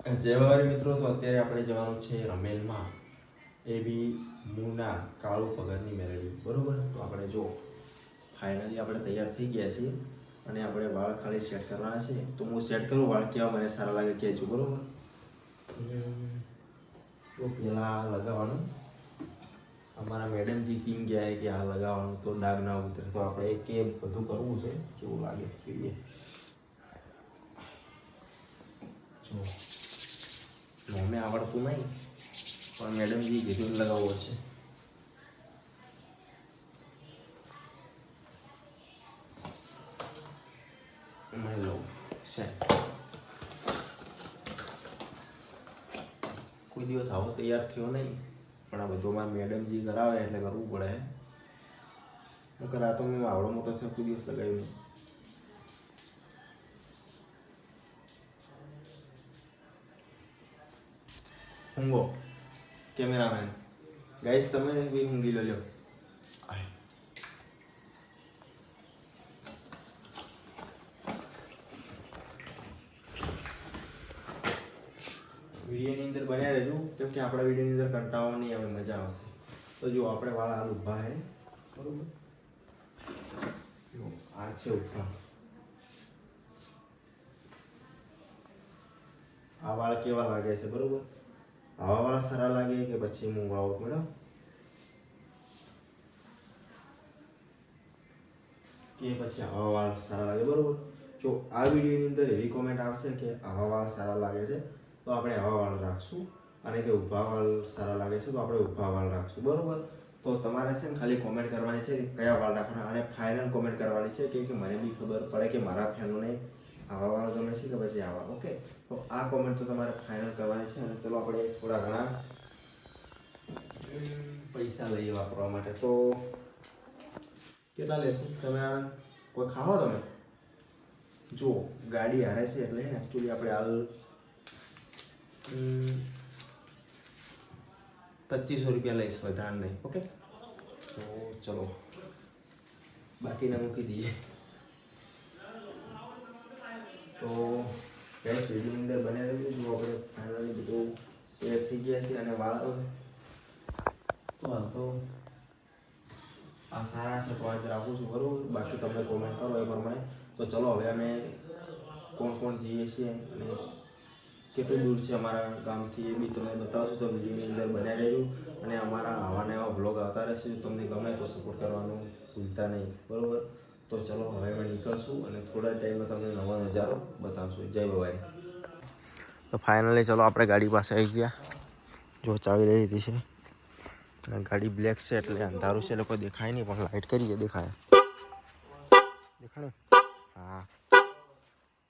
જય વાવારી મિત્રો, તો અત્યારે આપણે જવાનું છે રમેલમાં, એ બી મુના કાળુ ભગતની મેલડી, બરોબર. તો આપણે જો ફાઇનલી આપણે તૈયાર થઈ ગયા છીએ અને આપણે વાળ ખાલી સેટ કરવાના છે. તો હું સેટ કરું વાળ, કેવા મને સારા લાગે કહેજો, બરોબર. તો પહેલાં લગાવવાનું, અમારા મેડમજી કિંગ ગયા કે આ લગાવવાનું તો ડાઘ ના ઉતરે. તો આપણે કે બધું કરવું છે, કેવું લાગે જોઈએ. જો મમ્મી આવડતું નહીં, પણ મેડમજી કીધું લગાવવો છે. લો સેટ. કોઈ દિવસ આવો તૈયાર થયો નહીં, પણ આ બધું મારા મેડમજી કરાવે એટલે કરવું પડે. હું કરાતો મેં આવડો મોટો થયો, કોઈ દિવસ લગાવ્યું નહીં. ઊંઘો કેમેરામેન, ગાઈસ તમે બી ઊંઘી લો. વિડીયોની અંદર બન્યા રહેજો, કેમ કે આપણા વિડીયોની અંદર કંટાળો નહીં આવે, મજા આવશે. તો જો આપણે વાળા હાલ ઊભા છે, બરોબર. આ છે ઊભા. આ વાળ કેવા લાગે છે, બરોબર. આવા વાળ સારા લાગે કે પછી હું વાળું, મેડમ કે પછી આવા વાળ સારા લાગે, બરોબર. જો આ વિડીયોની અંદર એવી કોમેન્ટ આવશે કે આવા વાળ સારા લાગે છે તો આપણે આવા વાળ રાખશું, અને કે ઊભા વાળ સારા લાગે છે તો આપણે ઊભા વાળ રાખશું, બરોબર. તો તમારે છે ને ખાલી કોમેન્ટ કરવાની છે કે કયા વાળ રાખવાના, અને ફાઇનલ કોમેન્ટ કરવાની છે કે મને બી ખબર પડે કે મારા ફેનોને આવા વાળ ગમે છે કે પછી આવા. ઓકે, તો આ કોમેન્ટ તો તમારે ફાઇનલ કરવાની છે. અને ચલો આપણે થોડા ઘણા પૈસા લઈએ વાપરવા માટે. તો કેટલા લેશું તમે? કોઈ ખાઓ તમે? જો ગાડી હારે છે એટલે એકચ્યુઅલી આપણે હાલ 2500 રૂપિયા લઈશ, વધારે નહીં. ઓકે, તો ચલો બાકીના મૂકી દઈએ. તો ગેસ વિડીયોની અંદર બને રહેજો. જો આપણે ફાઇનલી બધું સેટ થઈ ગયા છે અને વાળ તો હાલ તો આ સારા છે તો આજે રાખું છું, બરાબર. બાકી તમે કોમેન્ટ કરો એ પ્રમાણે. તો ચલો હવે અમે કોણ કોણ જઈએ છીએ અને કેટલું દૂર છે અમારા ગામથી એ બી તમને બતાવશું. તો વિડીયોની અંદર બન્યા રહેજો અને અમારા આવા નવા બ્લોગ આવતા રહેશે. તમને ગમે તો સપોર્ટ કરવાનું ભૂલતા નહીં, બરાબર. તો ચલો હવે અમે નીકળશું અને થોડા ટાઈમમાં તમને નવો નજારો બતાવશું. જય ભવાઈ. તો ફાઇનલી ચલો આપણે ગાડી પાસે આવી ગયા. જો ચાવી લઈ લીધી છે અને ગાડી બ્લેક છે એટલે અંધારું છે, લોકો દેખાય નહીં, પણ લાઇટ કરીએ દેખાય. દેખાય? હા.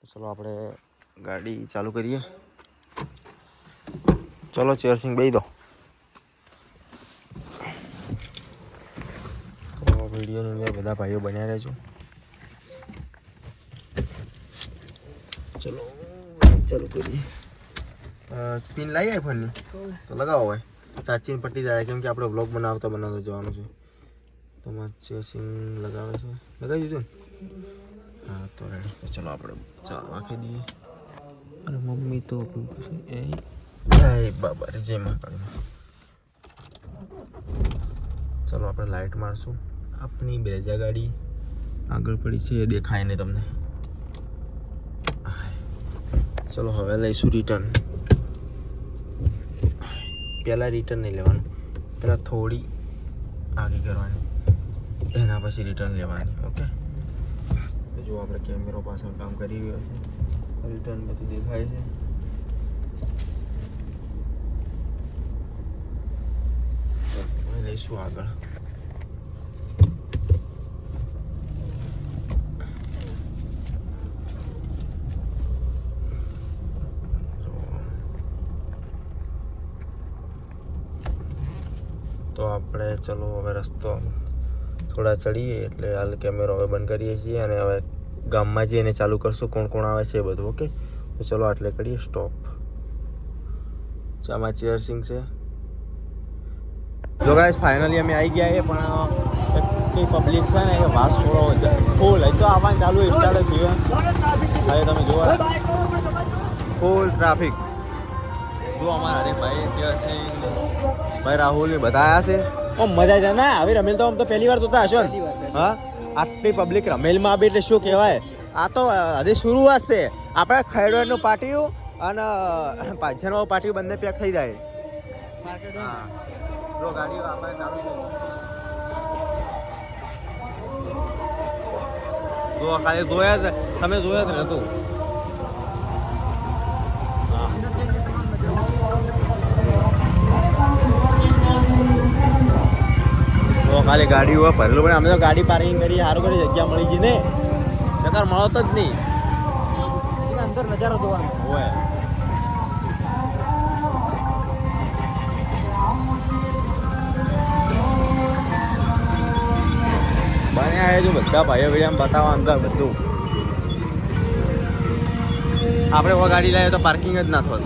તો ચલો આપણે ગાડી ચાલુ કરીએ. ચલો ચેરસિંગ બેસી દો. તો વિડીયોની અંદર બધા ભાઈઓ બન્યા રહેજો. ચલો ચાલુ કરીએ. પિન લાવી આઈ ફોનની તો લગાવો ભાઈ, ચાચીને પટ્ટી જાય, કેમ કે આપણે બ્લોગ બનાવતા જવાનું છે. તો ચેરસિંગ લગાવે છે, લગાવી દીધું ને? હા તો રેડી. તો ચલો આપણે ચાલો રાખી દઈએ. અને મમ્મી તો એ બાબા રે, જય મહાકાળી. ચલો આપણે લાઇટ મારશું. આપણી બ્રેઝા ગાડી આગળ પડી છે, એ દેખાય નહીં તમને. ચલો હવે લઈશું રિટર્ન. પહેલાં રિટર્ન નહીં લેવાનું, પહેલાં થોડી આગી કરવાની, એના પછી રિટર્ન લેવાની. ઓકે, જો આપણે કેમેરો પાછળ કામ કરી રહ્યો છે, રિટર્ન બધું દેખાય છે. હવે લઈશું આગળ. તો આપણે ચલો હવે રસ્તો થોડા ચડીએ એટલે હાલ કેમેરો હવે બંધ કરીએ છીએ અને હવે ગામમાં જઈને ચાલુ કરશું કોણ કોણ આવે છે એ બધું. ઓકે, તો ચલો આટલે કરીએ સ્ટોપ. આમાં ચેરસિંગ છે. જો ગાઈસ ફાઇનલી અમે આવી ગયા છે, પણ એટલી પબ્લિક છે ને એ વાસ છોડો ફૂલ હજી તો આવવાનું ચાલુ સ્ટાર્ટ થયું. હવે તમે જુઓ ફૂલ ટ્રાફિક. જો અમારા હરીફભાઈ જયસિંહ ભાઈ રાહુલ બધા આવ્યા છે મજા જાય ના આવી રમેલ તો આમ તો પહેલી વાર જોતા હશો ને હા આટલી પબ્લિક રમેલમાં આવી એટલે શું કહેવાય આ તો હજી શરૂઆત છે આપણે ખૈડવાનું પાટિયું અને પાછળનું પાટિયું બંને પેક થઈ જાય હા જો ગાડીઓ આપણે ચાલુ છે જો ખાલી જોયા તમે જોયા જ નતું તો ખાલી ગાડીઓ ભરેલું પણ અમે તો ગાડી પાર્કિંગ કરી સારું કરી જગ્યા મળી ગઈ ને નકર મળતો જ નહીં અંદર નજારો જોવાનો હોય બન્યા જો બધા ભાઈઓ ભાઈ બતાવવા અંદર બધું આપણે ગાડી લાવીએ તો પાર્કિંગ જ ના થતું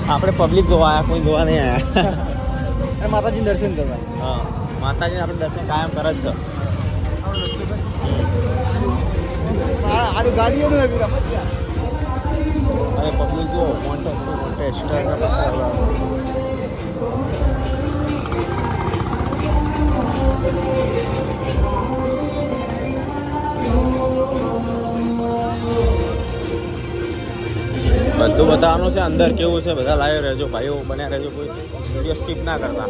આપણે પબ્લિક જોવા આવ્યા કોઈ જોવા નહીં આવ્યા માતાજી દર્શન કરવા હા માતાજી આપણે દર્શન કાયમ કરે જ છે ગાડીઓનું અરે પબ્લિક જો મોટે બધું બતાવવાનું છે અંદર કેવું છે બધા લાઈવ રહેજો ભાઈઓ બન્યા રહેજો કોઈ વિડીયો સ્કીપ ના કરતા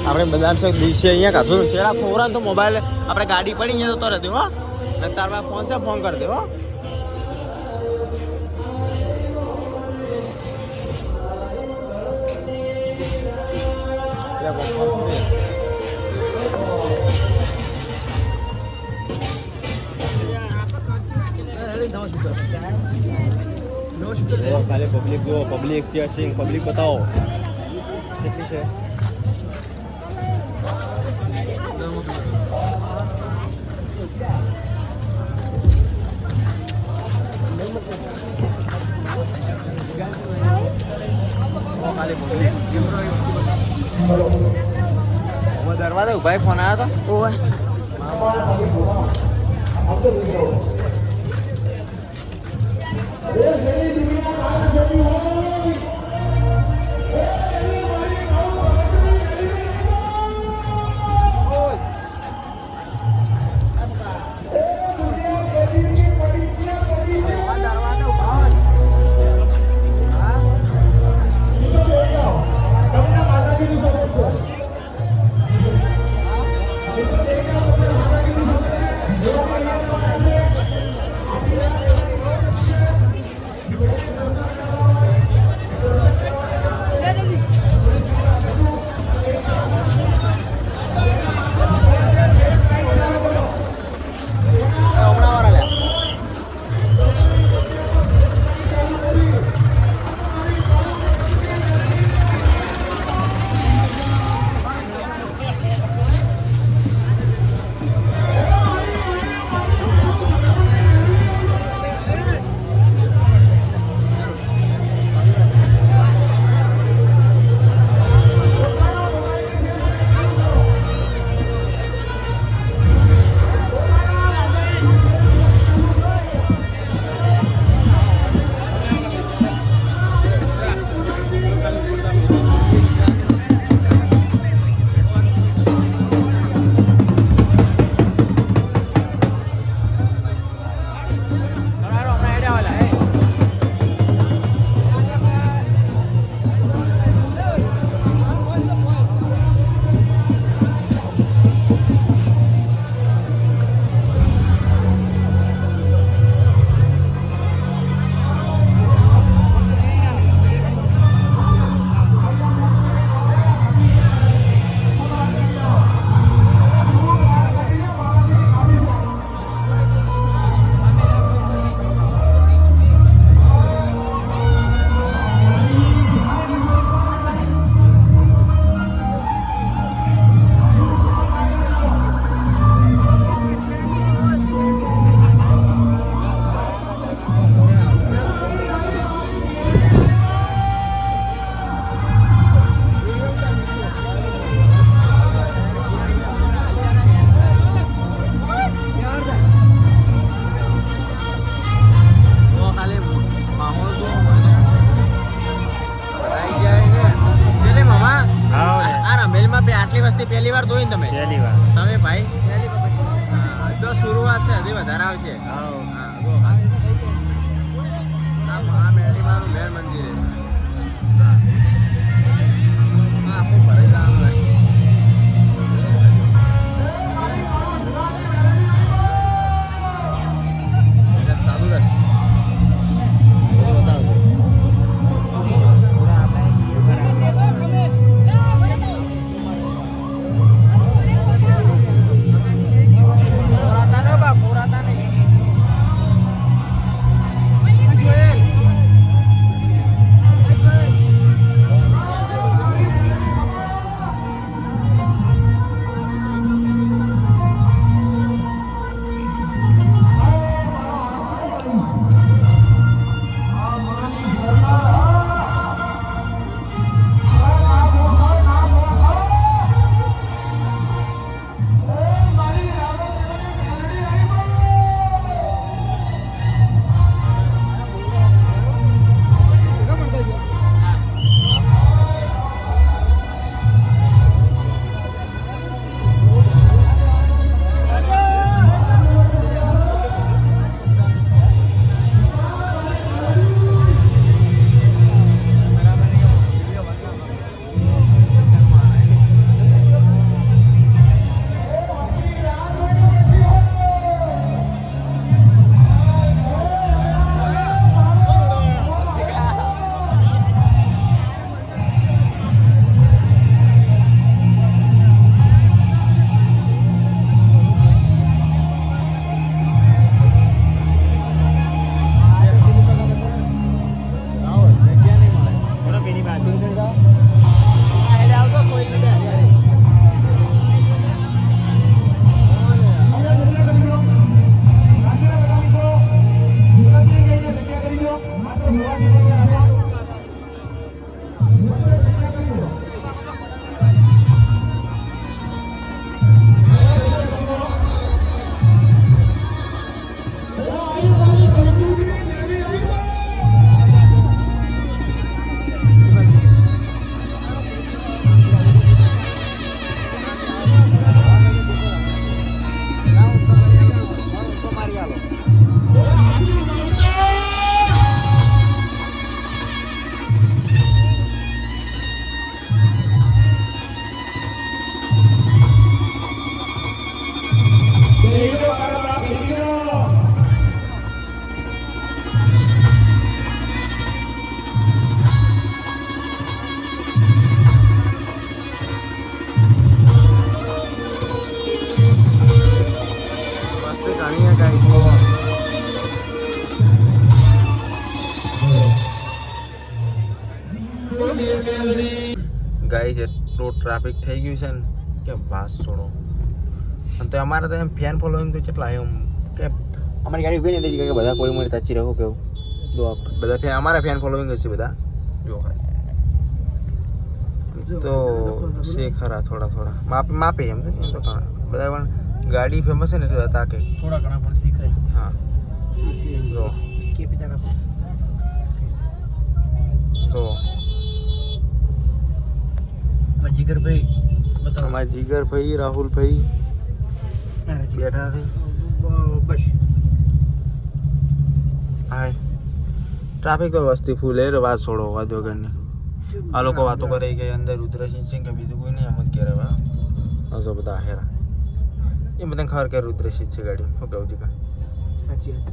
આપણે બધા દિવસે અહીંયા કાઢું ચેડા ખોરા તો મોબાઈલ આપણે ગાડી પડી અહીંયા જતો રહેતી હો ને તારમાં ફોન છે ફોન કરી દે હો ખાલી પબ્લિક જુઓ પબ્લિક છે પબ્લિક બતાવો કેટલી છે દરવાજા ઉભા ફોન આવ્યો વાર જોઈ ને તમે પહેલી વાર તમે ભાઈ હા તો શરૂઆત છે હજી વધારે આવશે હાઉ હા જો આ મેળી મારું મેન મંદિર છે હા આખું ભરાઈ જવાનું હોય એટલે સારું રહેશે બધું બતાવજો ખોરાતા ને બા ખોરાતા નહીં ગાઈસ એટલું ટ્રાફિક થઈ ગયું છે ને કે વાસ છોડો અને તો અમારે તો એમ ફેન ફોલોઈંગ તો કેટલા એમ કે અમારી ગાડી ઉભી નહીં કે બધા કોઈ મને તાચી રહો કેવું જો બધા ફેન અમારા ફેન ફોલોઈંગ હશે બધા જો ખાલી તો છે ખરા થોડા થોડા માપે એમ તો બધા પણ ગાડી ફેમસ છે ને એટલે તાકે થોડા ઘણા પણ શીખાય હા જો કે બિચારા જો જીગરભાઈ બતાવો અમારા જીગરભાઈ રાહુલભાઈ બેઠા છે બસ હાય ટ્રાફિક તો વસ્તી ફૂલ એ વાત છોડો વાત વગરની આ લોકો વાતો કરે કે અંદર રુદ્રસિંહ છે કે બીજું કોઈ નહીં એમ જ કરે હા તો બધા હેરા એ બધા ખબર કે રુદ્રસિંહ છે ગાડી શું કહું જીકા સાચી વાત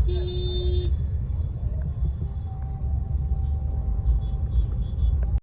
છે